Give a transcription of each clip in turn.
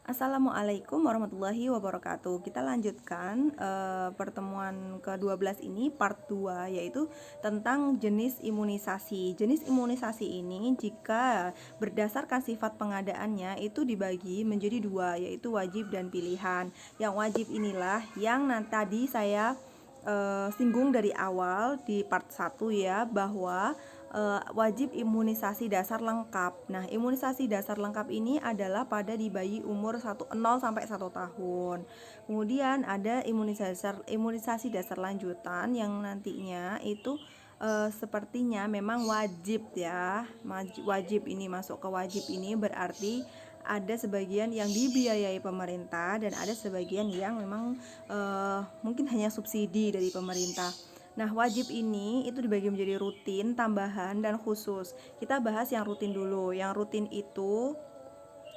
Assalamualaikum warahmatullahi wabarakatuh. Kita lanjutkan pertemuan ke-12 ini part 2, yaitu tentang jenis imunisasi. Jenis imunisasi ini jika berdasarkan sifat pengadaannya itu dibagi menjadi dua, yaitu wajib dan pilihan. Yang wajib inilah yang tadi saya singgung dari awal di part 1 ya, bahwa wajib imunisasi dasar lengkap. Nah, imunisasi dasar lengkap ini adalah pada di bayi umur 0 sampai 1 tahun. Kemudian ada imunisasi dasar lanjutan yang nantinya itu sepertinya memang wajib ya. Wajib ini masuk ke wajib ini berarti ada sebagian yang dibiayai pemerintah dan ada sebagian yang memang mungkin hanya subsidi dari pemerintah. Nah, wajib ini itu dibagi menjadi rutin, tambahan, dan khusus. Kita bahas yang rutin dulu. Yang rutin itu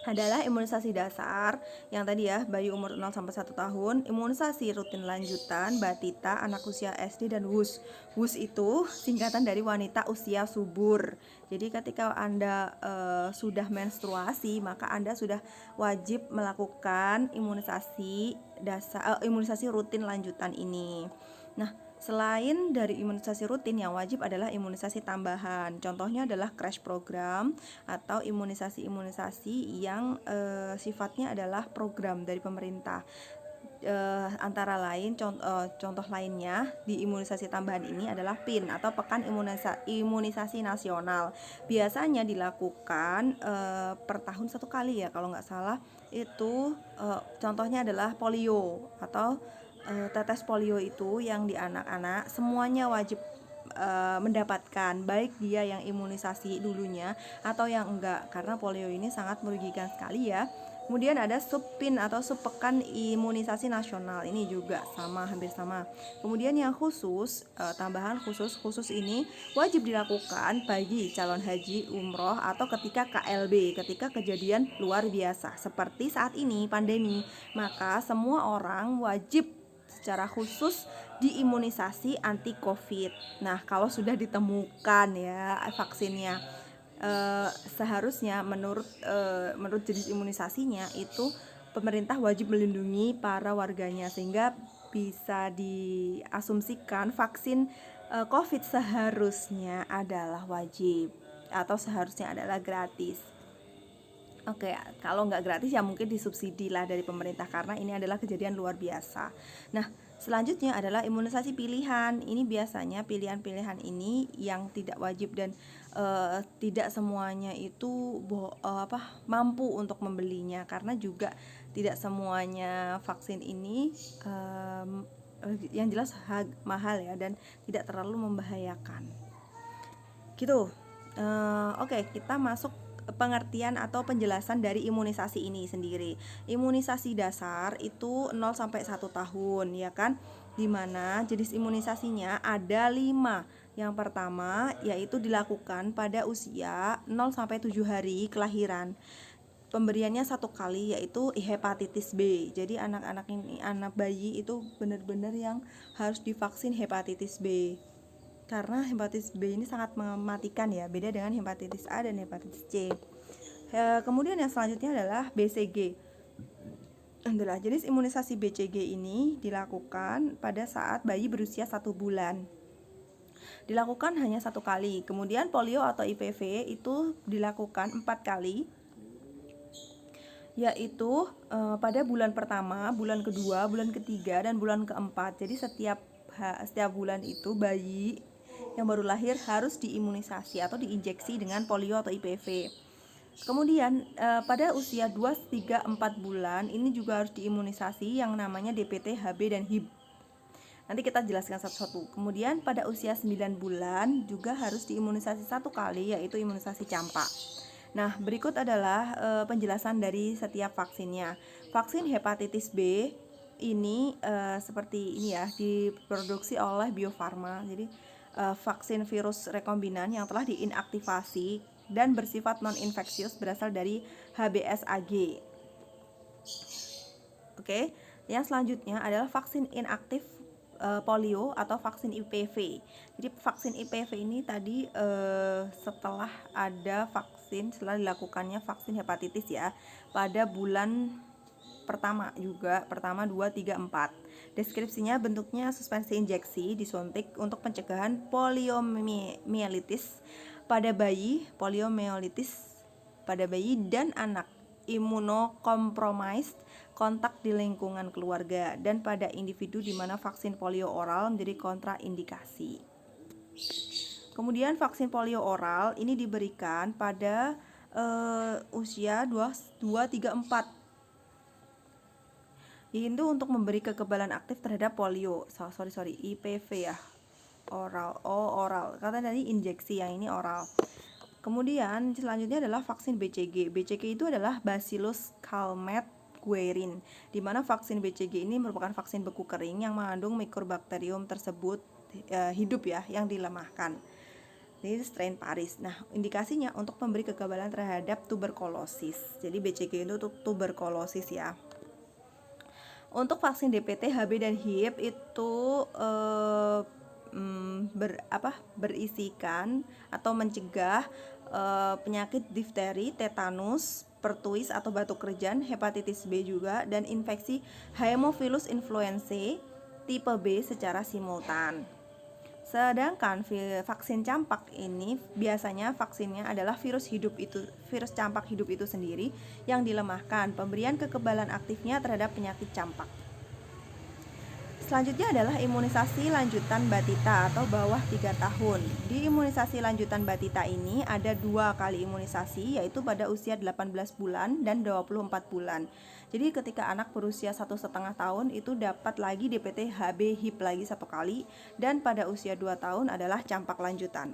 adalah imunisasi dasar yang tadi ya, bayi umur 0 sampai 1 tahun, imunisasi rutin lanjutan, batita, anak usia SD, dan WUS. WUS itu singkatan dari wanita usia subur. Jadi ketika Anda sudah menstruasi, maka Anda sudah wajib melakukan imunisasi rutin lanjutan ini. Nah, selain dari imunisasi rutin, yang wajib adalah imunisasi tambahan. Contohnya adalah crash program atau imunisasi-imunisasi yang sifatnya adalah program dari pemerintah. Antara lain contoh lainnya di imunisasi tambahan ini adalah PIN atau Pekan Imunisasi Nasional. Biasanya dilakukan per tahun 1 kali ya kalau nggak salah. Itu contohnya adalah polio atau tetes polio itu yang di anak-anak semuanya wajib mendapatkan, baik dia yang imunisasi dulunya atau yang enggak, karena polio ini sangat merugikan sekali ya. Kemudian ada subpin atau subpekan imunisasi nasional, ini juga sama, hampir sama. Kemudian yang khusus, tambahan khusus ini wajib dilakukan bagi calon haji, umroh, atau ketika KLB, ketika kejadian luar biasa seperti saat ini pandemi, maka semua orang wajib secara khusus diimunisasi anti COVID. Nah, kalau sudah ditemukan ya vaksinnya, seharusnya menurut jenis imunisasinya itu pemerintah wajib melindungi para warganya, sehingga bisa diasumsikan vaksin COVID seharusnya adalah wajib atau seharusnya adalah gratis. Oke, kalau nggak gratis ya mungkin disubsidi lah dari pemerintah karena ini adalah kejadian luar biasa. Nah, selanjutnya adalah imunisasi pilihan. Ini biasanya pilihan-pilihan ini yang tidak wajib dan tidak semuanya itu mampu untuk membelinya, karena juga tidak semuanya vaksin ini yang jelas mahal ya dan tidak terlalu membahayakan. Gitu. Oke, kita masuk pengertian atau penjelasan dari imunisasi ini sendiri. Imunisasi dasar itu 0 sampai 1 tahun ya kan, dimana jenis imunisasinya ada 5. Yang pertama yaitu dilakukan pada usia 0 sampai 7 hari kelahiran. Pemberiannya 1 kali, yaitu hepatitis B. Jadi anak-anak ini, anak bayi itu benar-benar yang harus divaksin hepatitis B, karena hepatitis B ini sangat mematikan ya, beda dengan hepatitis A dan hepatitis C. Kemudian yang selanjutnya adalah BCG. Adalah jenis imunisasi BCG ini dilakukan pada saat bayi berusia 1 bulan. Dilakukan hanya 1 kali. Kemudian polio atau IPV itu dilakukan 4 kali, yaitu pada bulan pertama, bulan kedua, bulan ketiga, dan bulan keempat. Jadi setiap bulan itu bayi yang baru lahir harus diimunisasi atau diinjeksi dengan polio atau IPV. Kemudian pada usia 2, 3, 4 bulan ini juga harus diimunisasi yang namanya DPT, HB, dan HIB. Nanti kita jelaskan satu-satu. Kemudian pada usia 9 bulan juga harus diimunisasi 1 kali, yaitu imunisasi campak. Nah, berikut adalah penjelasan dari setiap vaksinnya. Vaksin hepatitis B ini seperti ini ya, diproduksi oleh Bio Farma. Jadi vaksin virus rekombinan yang telah diinaktivasi dan bersifat non-infeksius berasal dari HBsAg. Oke, yang selanjutnya adalah vaksin inaktif polio atau vaksin IPV. Jadi vaksin IPV ini tadi setelah dilakukannya vaksin hepatitis ya, pada bulan pertama juga, pertama 2, 3, 4. Deskripsinya bentuknya suspensi injeksi disuntik untuk pencegahan poliomyelitis pada bayi, dan anak, imunokompromis, kontak di lingkungan keluarga, dan pada individu di mana vaksin polio oral menjadi kontraindikasi. Kemudian vaksin polio oral ini diberikan pada usia 2, 3, 4. Itu untuk memberi kekebalan aktif terhadap polio. IPV ya. Oral. Kata tadi injeksi, yang ini oral. Kemudian selanjutnya adalah vaksin BCG. BCG itu adalah Bacillus calmette-guerin, di mana vaksin BCG ini merupakan vaksin beku kering yang mengandung mikrobakterium tersebut hidup ya, yang dilemahkan. Ini strain Paris. Nah, indikasinya untuk memberi kekebalan terhadap tuberkulosis. Jadi BCG itu untuk tuberkulosis ya. Untuk vaksin DPT, HB dan HIV itu berisikan atau mencegah penyakit difteri, tetanus, pertuis atau batuk kerjan, hepatitis B juga, dan infeksi Haemophilus influenzae tipe B secara simultan. Sedangkan vaksin campak ini biasanya vaksinnya adalah virus campak hidup itu sendiri yang dilemahkan. Pemberian kekebalan aktifnya terhadap penyakit campak. Selanjutnya adalah imunisasi lanjutan batita atau bawah 3 tahun. Di imunisasi lanjutan batita ini ada 2 kali imunisasi, yaitu pada usia 18 bulan dan 24 bulan. Jadi ketika anak berusia 1,5 tahun itu dapat lagi DPT HB HIV lagi 1 kali, dan pada usia 2 tahun adalah campak lanjutan.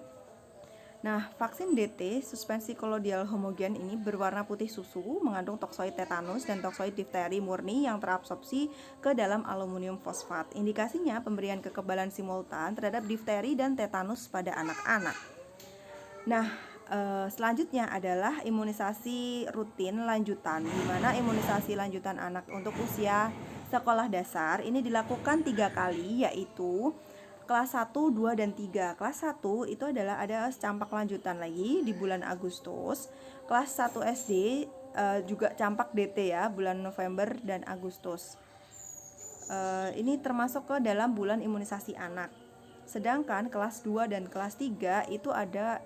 Nah, vaksin DT suspensi kolodial homogen ini berwarna putih susu, mengandung toksoid tetanus dan toksoid difteri murni yang terabsorpsi ke dalam aluminium fosfat. Indikasinya pemberian kekebalan simultan terhadap difteri dan tetanus pada anak-anak. Nah, selanjutnya adalah imunisasi rutin lanjutan, di mana imunisasi lanjutan anak untuk usia sekolah dasar ini dilakukan 3 kali, yaitu kelas 1, 2, dan 3. Kelas 1 itu adalah ada campak lanjutan lagi di bulan Agustus. Kelas 1 SD juga campak DT ya, bulan November dan Agustus. Ini termasuk ke dalam bulan imunisasi anak. Sedangkan kelas 2 dan kelas 3 itu ada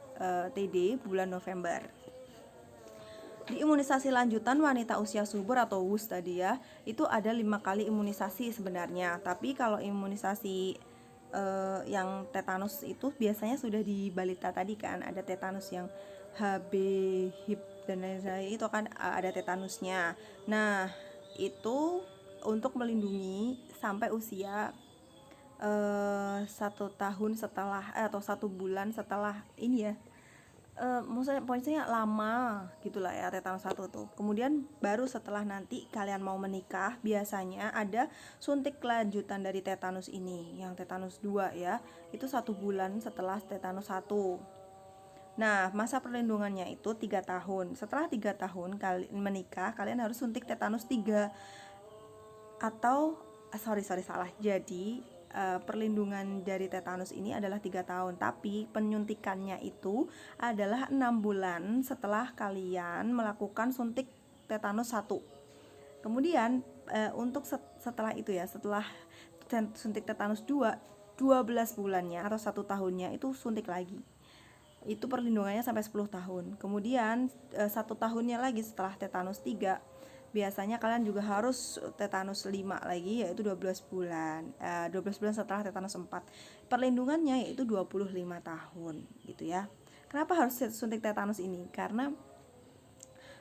TD bulan November. Di imunisasi lanjutan wanita usia subur atau WUS tadi ya, itu ada 5 kali imunisasi sebenarnya. Tapi kalau imunisasi yang tetanus itu biasanya sudah di balita tadi kan, ada tetanus yang HB, HIV dan lain-lain, itu kan ada tetanusnya. Nah, itu untuk melindungi sampai usia 1 tahun setelah atau 1 bulan setelah ini ya. Pokoknya lama gitulah ya tetanus 1 tuh. Kemudian baru setelah nanti kalian mau menikah biasanya ada suntik lanjutan dari tetanus ini, yang tetanus 2 ya. Itu 1 bulan setelah tetanus 1. Nah, masa perlindungannya itu 3 tahun. Setelah 3 tahun kalian menikah, kalian harus suntik tetanus 3 atau salah. Jadi perlindungan dari tetanus ini adalah 3 tahun, tapi penyuntikannya itu adalah 6 bulan setelah kalian melakukan suntik tetanus 1. Kemudian untuk setelah itu ya, setelah suntik tetanus 2, 12 bulannya atau 1 tahunnya itu suntik lagi. Itu perlindungannya sampai 10 tahun. Kemudian 1 tahunnya lagi setelah tetanus 3, biasanya kalian juga harus tetanus 5 lagi, yaitu 12 bulan. 12 bulan setelah tetanus 4. Perlindungannya yaitu 25 tahun gitu ya. Kenapa harus suntik tetanus ini? Karena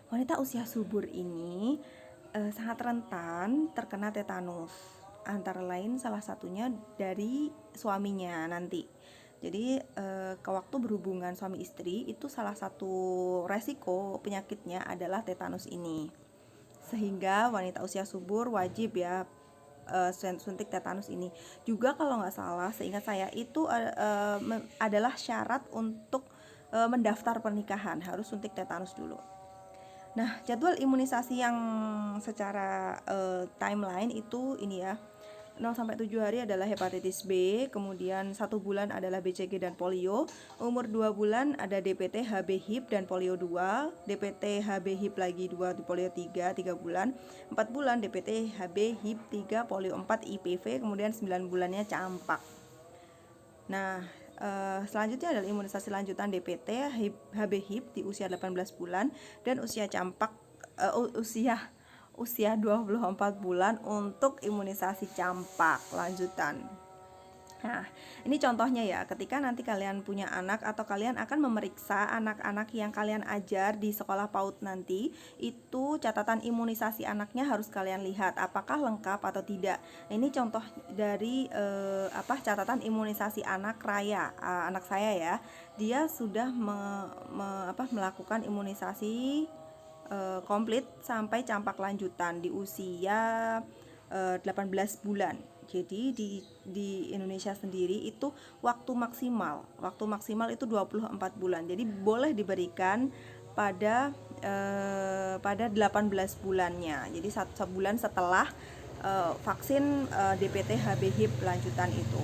wanita usia subur ini sangat rentan terkena tetanus. Antara lain salah satunya dari suaminya nanti. Jadi ke waktu berhubungan suami istri itu salah satu resiko penyakitnya adalah tetanus ini. Sehingga wanita usia subur wajib ya suntik tetanus ini. Juga kalau nggak salah, seingat saya itu adalah syarat untuk mendaftar pernikahan, harus suntik tetanus dulu. Nah, jadwal imunisasi yang secara timeline itu ini ya. 0 sampai 7 hari adalah hepatitis B, kemudian 1 bulan adalah BCG dan polio, umur 2 bulan ada DPT, HB, HIV dan polio 2, DPT, HB, HIV lagi 2, di polio 3 bulan, 4 bulan DPT, HB, HIV 3, polio 4, IPV, kemudian 9 bulannya campak. Nah, selanjutnya adalah imunisasi lanjutan DPT, HB, HIV di usia 18 bulan dan usia campak usia 24 bulan untuk imunisasi campak lanjutan. Nah, ini contohnya ya, ketika nanti kalian punya anak atau kalian akan memeriksa anak-anak yang kalian ajar di sekolah PAUD nanti, itu catatan imunisasi anaknya harus kalian lihat apakah lengkap atau tidak. Nah, ini contoh dari catatan imunisasi anak Raya, anak saya ya. Dia sudah melakukan imunisasi komplit sampai campak lanjutan di usia 18 bulan. Jadi di Indonesia sendiri itu waktu maksimal itu 24 bulan. Jadi boleh diberikan pada 18 bulannya. Jadi 1 bulan setelah vaksin DPT, HB, HIV lanjutan itu.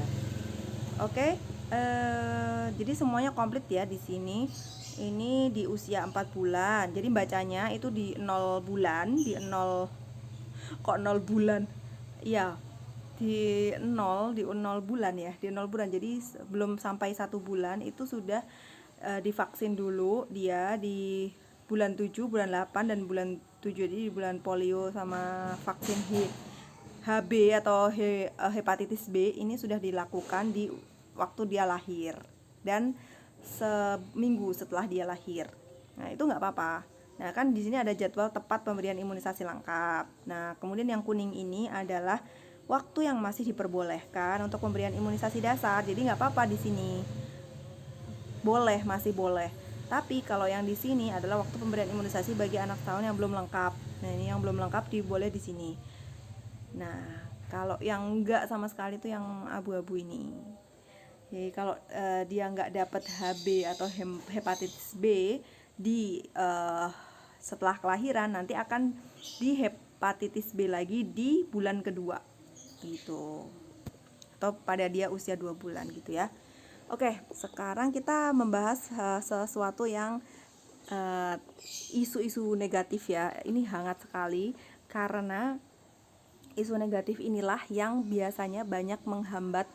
Oke. Jadi semuanya komplit ya di sini. Ini di usia 4 bulan. Jadi bacanya itu di 0 bulan, di 0 kok 0 bulan. Iya. Di 0 bulan ya, di 0 bulan. Jadi belum sampai 1 bulan itu sudah divaksin dulu dia di bulan 7, bulan 8 dan bulan 7. Jadi di bulan polio sama vaksin HB atau hepatitis B ini sudah dilakukan di waktu dia lahir dan seminggu setelah dia lahir. Nah, itu nggak apa-apa. Nah, kan di sini ada jadwal tepat pemberian imunisasi lengkap. Nah, kemudian yang kuning ini adalah waktu yang masih diperbolehkan untuk pemberian imunisasi dasar. Jadi nggak apa-apa di sini. Boleh, masih boleh. Tapi kalau yang di sini adalah waktu pemberian imunisasi bagi anak tahun yang belum lengkap. Nah, ini yang belum lengkap boleh di sini. Nah, kalau yang enggak sama sekali itu yang abu-abu ini. Jadi kalau dia nggak dapat HB atau hepatitis B di setelah kelahiran, nanti akan di hepatitis B lagi di bulan kedua gitu, atau pada dia usia 2 bulan gitu ya. Oke, sekarang kita membahas sesuatu yang isu-isu negatif ya. Ini hangat sekali karena isu negatif inilah yang biasanya banyak menghambat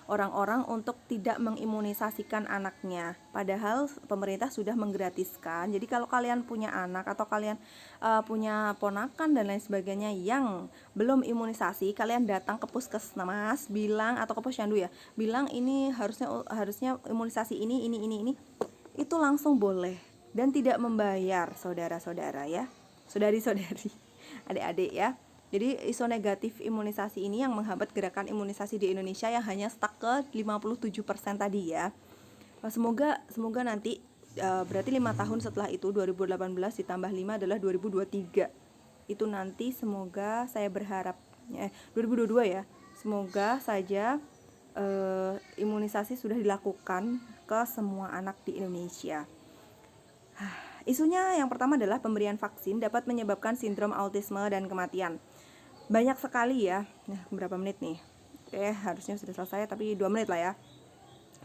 orang-orang untuk tidak mengimunisasikan anaknya. Padahal pemerintah sudah menggratiskan. Jadi kalau kalian punya anak atau kalian punya ponakan dan lain sebagainya yang belum imunisasi, kalian datang ke puskesmas bilang, atau ke posyandu ya, bilang ini harusnya imunisasi ini, itu langsung boleh dan tidak membayar, saudara-saudara ya, saudari-saudari, adik-adik ya. Jadi isu negatif imunisasi ini yang menghambat gerakan imunisasi di Indonesia yang hanya stuck ke 57% tadi ya. Semoga nanti berarti 5 tahun setelah itu 2018 ditambah 5 adalah 2023. Itu nanti semoga saya berharap 2022 ya. Semoga saja imunisasi sudah dilakukan ke semua anak di Indonesia. Isunya yang pertama adalah pemberian vaksin dapat menyebabkan sindrom autisme dan kematian. Banyak sekali ya. Nah, berapa menit nih? Harusnya sudah selesai tapi 2 menit lah ya.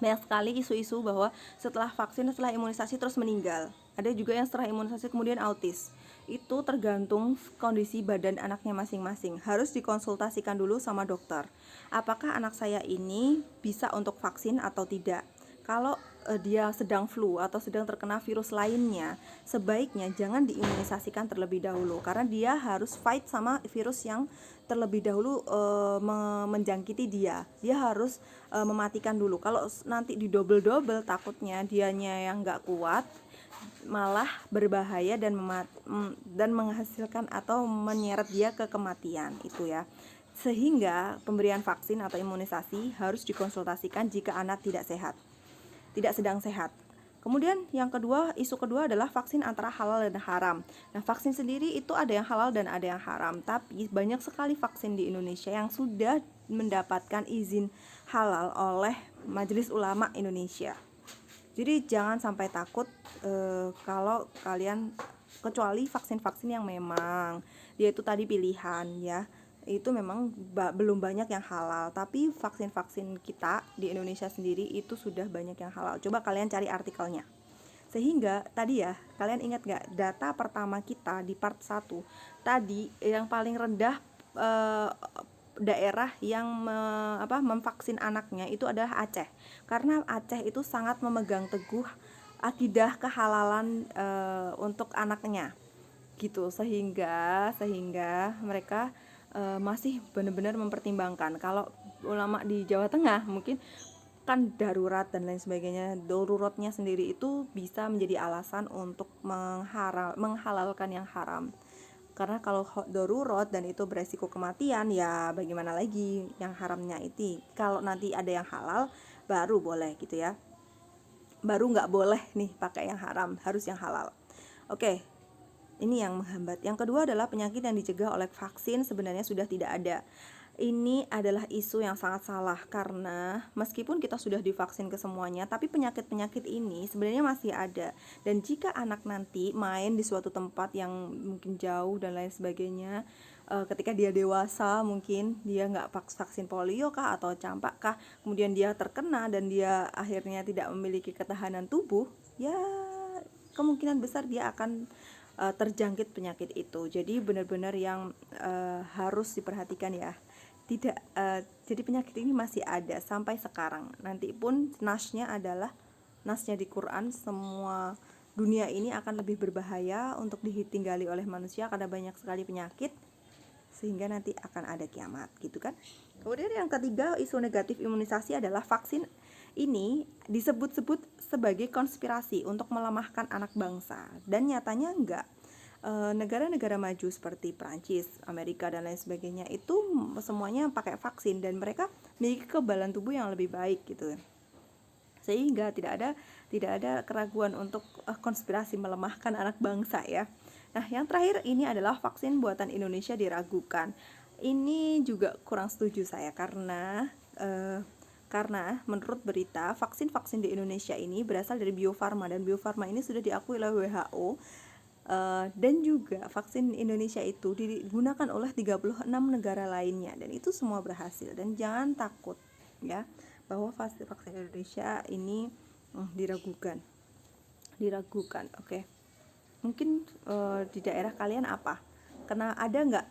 Banyak sekali isu-isu bahwa setelah vaksin, setelah imunisasi terus meninggal. Ada juga yang setelah imunisasi kemudian autis. Itu tergantung kondisi badan anaknya masing-masing. Harus dikonsultasikan dulu sama dokter. Apakah anak saya ini bisa untuk vaksin atau tidak? Kalau dia sedang flu atau sedang terkena virus lainnya, sebaiknya jangan diimunisasikan terlebih dahulu karena dia harus fight sama virus yang terlebih dahulu menjangkiti dia. Dia harus mematikan dulu. Kalau nanti didobel-dobel, takutnya dianya yang nggak kuat malah berbahaya dan menghasilkan atau menyeret dia ke kematian itu ya. Sehingga pemberian vaksin atau imunisasi harus dikonsultasikan jika anak tidak sedang sehat. Kemudian yang kedua, isu kedua adalah vaksin antara halal dan haram. Nah, vaksin sendiri itu ada yang halal dan ada yang haram, tapi banyak sekali vaksin di Indonesia yang sudah mendapatkan izin halal oleh Majelis Ulama Indonesia. Jadi jangan sampai takut kalau kalian, kecuali vaksin-vaksin yang memang dia itu tadi pilihan ya. itu memang belum banyak yang halal, tapi vaksin-vaksin kita di Indonesia sendiri itu sudah banyak yang halal. Coba kalian cari artikelnya. Sehingga tadi ya, kalian ingat gak data pertama kita di part 1 tadi yang paling rendah daerah yang memvaksin anaknya itu adalah Aceh. Karena Aceh itu sangat memegang teguh akidah kehalalan untuk anaknya gitu, sehingga mereka masih benar-benar mempertimbangkan. Kalau ulama di Jawa Tengah mungkin kan darurat dan lain sebagainya, daruratnya sendiri itu bisa menjadi alasan untuk menghalalkan yang haram. Karena kalau darurat dan itu beresiko kematian, ya bagaimana lagi yang haramnya itu. Kalau nanti ada yang halal baru boleh gitu ya, baru nggak boleh nih pakai yang haram, harus yang halal. Oke, ini yang menghambat. Yang kedua adalah penyakit yang dicegah oleh vaksin sebenarnya sudah tidak ada. Ini adalah isu yang sangat salah, karena meskipun kita sudah divaksin ke semuanya, tapi penyakit-penyakit ini sebenarnya masih ada. Dan jika anak nanti main di suatu tempat yang mungkin jauh dan lain sebagainya, ketika dia dewasa mungkin dia nggak vaksin polio kah atau campak kah, kemudian dia terkena dan dia akhirnya tidak memiliki ketahanan tubuh, ya kemungkinan besar dia akan terjangkit penyakit itu. Jadi benar-benar yang harus diperhatikan ya. Tidak, jadi penyakit ini masih ada sampai sekarang. Nanti pun nasnya di Quran, semua dunia ini akan lebih berbahaya untuk ditinggali oleh manusia karena banyak sekali penyakit, sehingga nanti akan ada kiamat gitu kan. Kemudian yang ketiga, isu negatif imunisasi adalah vaksin ini disebut-sebut sebagai konspirasi untuk melemahkan anak bangsa, dan nyatanya enggak. Negara-negara maju seperti Prancis, Amerika dan lain sebagainya itu semuanya pakai vaksin dan mereka memiliki kekebalan tubuh yang lebih baik gitu. Sehingga tidak ada keraguan untuk konspirasi melemahkan anak bangsa ya. Nah, yang terakhir ini adalah vaksin buatan Indonesia diragukan. Ini juga kurang setuju saya karena menurut berita vaksin-vaksin di Indonesia ini berasal dari Bio Farma, dan Bio Farma ini sudah diakui oleh WHO. Dan juga vaksin Indonesia itu digunakan oleh 36 negara lainnya, dan itu semua berhasil. Dan jangan takut ya bahwa vaksin Indonesia ini diragukan. Oke. Mungkin di daerah kalian apa? Karena ada nggak?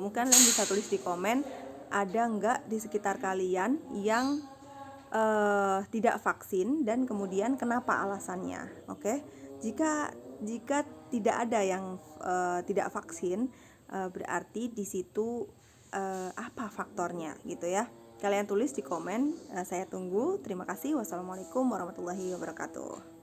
Mungkin kalian bisa tulis di komen, ada nggak di sekitar kalian yang tidak vaksin dan kemudian kenapa alasannya? Oke. Jika tidak ada yang tidak vaksin, berarti di situ apa faktornya gitu ya. Kalian tulis di komen, saya tunggu. Terima kasih. Wassalamualaikum warahmatullahi wabarakatuh.